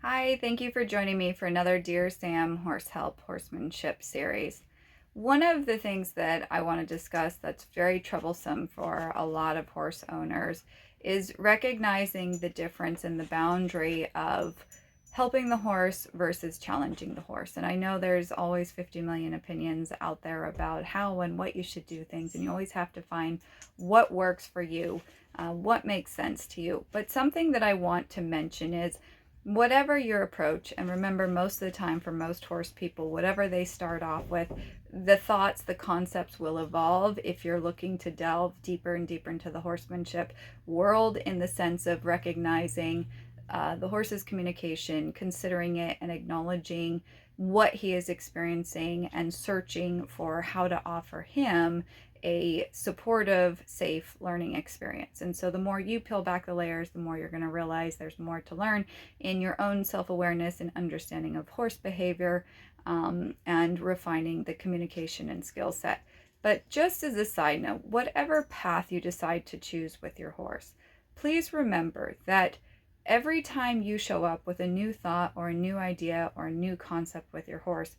Hi, thank you for joining me for another Dear Sam Help Horsemanship Series. One of the things that I want to discuss that's very troublesome for a lot of horse owners is recognizing the difference in the boundary of helping the horse versus challenging the horse. And I know there's always 50 million opinions out there about how and what you should do things, and you always have to find what works for you, what makes sense to you. But something that I want to mention is whatever your approach, and remember, most of the time for most horse people, whatever they start off with, the thoughts, the concepts will evolve if you're looking to delve deeper and deeper into the horsemanship world, in the sense of recognizing the horse's communication, considering it, and acknowledging what he is experiencing and searching for how to offer him a supportive, safe learning experience. And so the more you peel back the layers, the more you're going to realize there's more to learn in your own self-awareness and understanding of horse behavior, and refining the communication and skill set. But just as a side note, whatever path you decide to choose with your horse, please remember that every time you show up with a new thought or a new idea or a new concept with your horse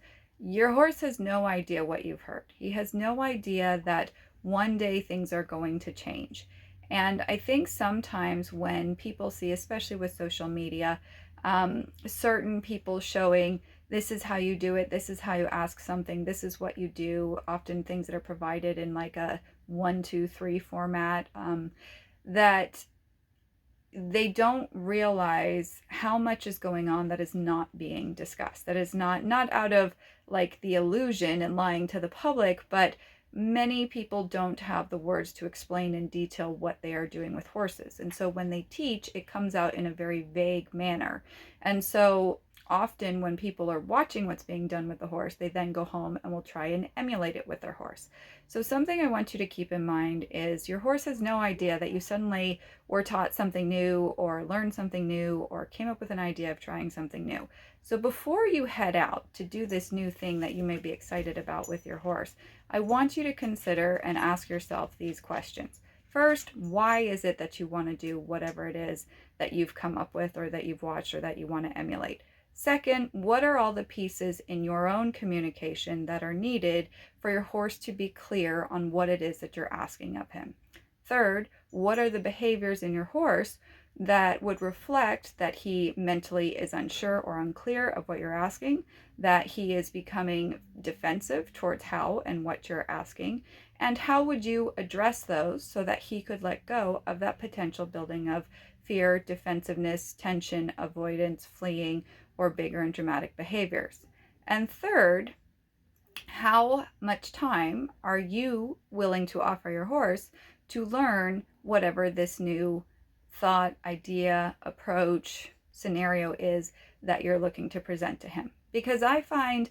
has no idea what you've heard. He has no idea that one day things are going to change. And I think sometimes when people see, especially with social media, certain people showing this is how you do it, this is how you ask something, this is what you do, often things that are provided in like a 1, 2, 3 format, that they don't realize how much is going on that is not being discussed, that is not out of like the illusion and lying to the public, but many people don't have the words to explain in detail what they are doing with horses. And so when they teach, it comes out in a very vague manner. And so often when people are watching what's being done with the horse, they then go home and will try and emulate it with their horse. So something I want you to keep in mind is your horse has no idea that you suddenly were taught something new or learned something new or came up with an idea of trying something new. So before you head out to do this new thing that you may be excited about with your horse, I want you to consider and ask yourself these questions. First, why is it that you want to do whatever it is that you've come up with or that you've watched or that you want to emulate? Second, what are all the pieces in your own communication that are needed for your horse to be clear on what it is that you're asking of him? Third, what are the behaviors in your horse that would reflect that he mentally is unsure or unclear of what you're asking, that he is becoming defensive towards how and what you're asking, and how would you address those so that he could let go of that potential building of fear, defensiveness, tension, avoidance, fleeing, or bigger and dramatic behaviors? And third, how much time are you willing to offer your horse to learn whatever this new thought, idea, approach, scenario is that you're looking to present to him? Because I find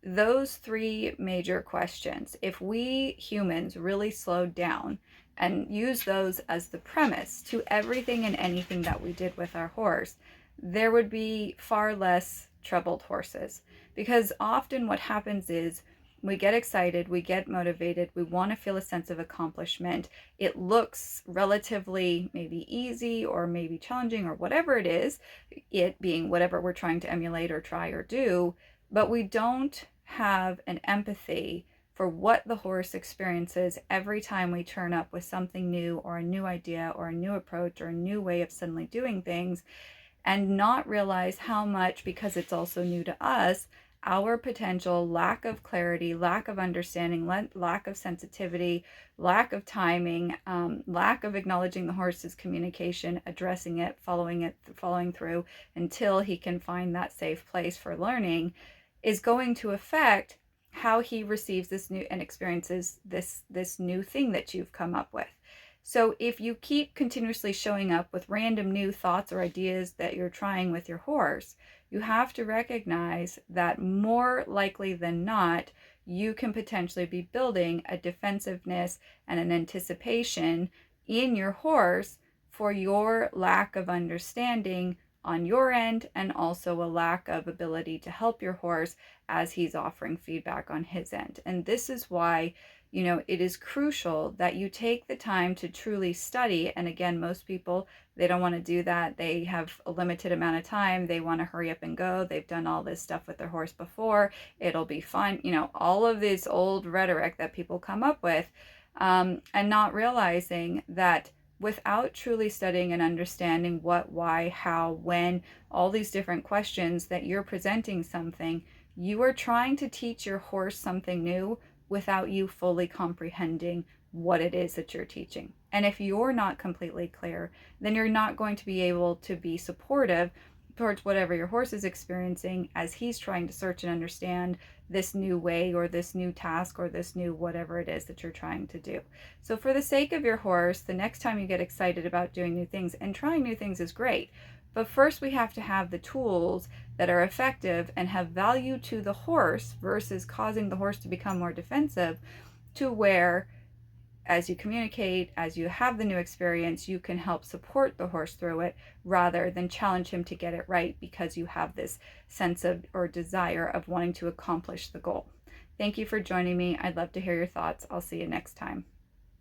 those three major questions, if we humans really slowed down and use those as the premise to everything and anything that we did with our horse, there would be far less troubled horses. Because often what happens is we get excited, we get motivated, we want to feel a sense of accomplishment. It looks relatively maybe easy or maybe challenging or whatever it is, it being whatever we're trying to emulate or try or do, but we don't have an empathy for what the horse experiences every time we turn up with something new or a new idea or a new approach or a new way of suddenly doing things, and not realize how much, because it's also new to us, our potential lack of clarity, lack of understanding, lack of sensitivity, lack of timing, lack of acknowledging the horse's communication, addressing it, following through until he can find that safe place for learning, is going to affect how he receives this new and experiences this new thing that you've come up with. So if you keep continuously showing up with random new thoughts or ideas that you're trying with your horse, you have to recognize that more likely than not, you can potentially be building a defensiveness and an anticipation in your horse for your lack of understanding on your end, and also a lack of ability to help your horse as he's offering feedback on his end. And this is why it is crucial that you take the time to truly study. And again, most people, they don't want to do that. They have a limited amount of time. They want to hurry up and go. They've done all this stuff with their horse before. It'll be fun. All of this old rhetoric that people come up with, and not realizing that without truly studying and understanding what, why, how, when, all these different questions that you're presenting something, you are trying to teach your horse something new without you fully comprehending what it is that you're teaching. And if you're not completely clear, then you're not going to be able to be supportive towards whatever your horse is experiencing as he's trying to search and understand this new way or this new task or this new whatever it is that you're trying to do. So for the sake of your horse, the next time you get excited about doing new things, and trying new things is great, but first we have to have the tools that are effective and have value to the horse versus causing the horse to become more defensive, to where as you communicate, as you have the new experience, you can help support the horse through it rather than challenge him to get it right because you have this sense of or desire of wanting to accomplish the goal. Thank you for joining me. I'd love to hear your thoughts. I'll see you next time.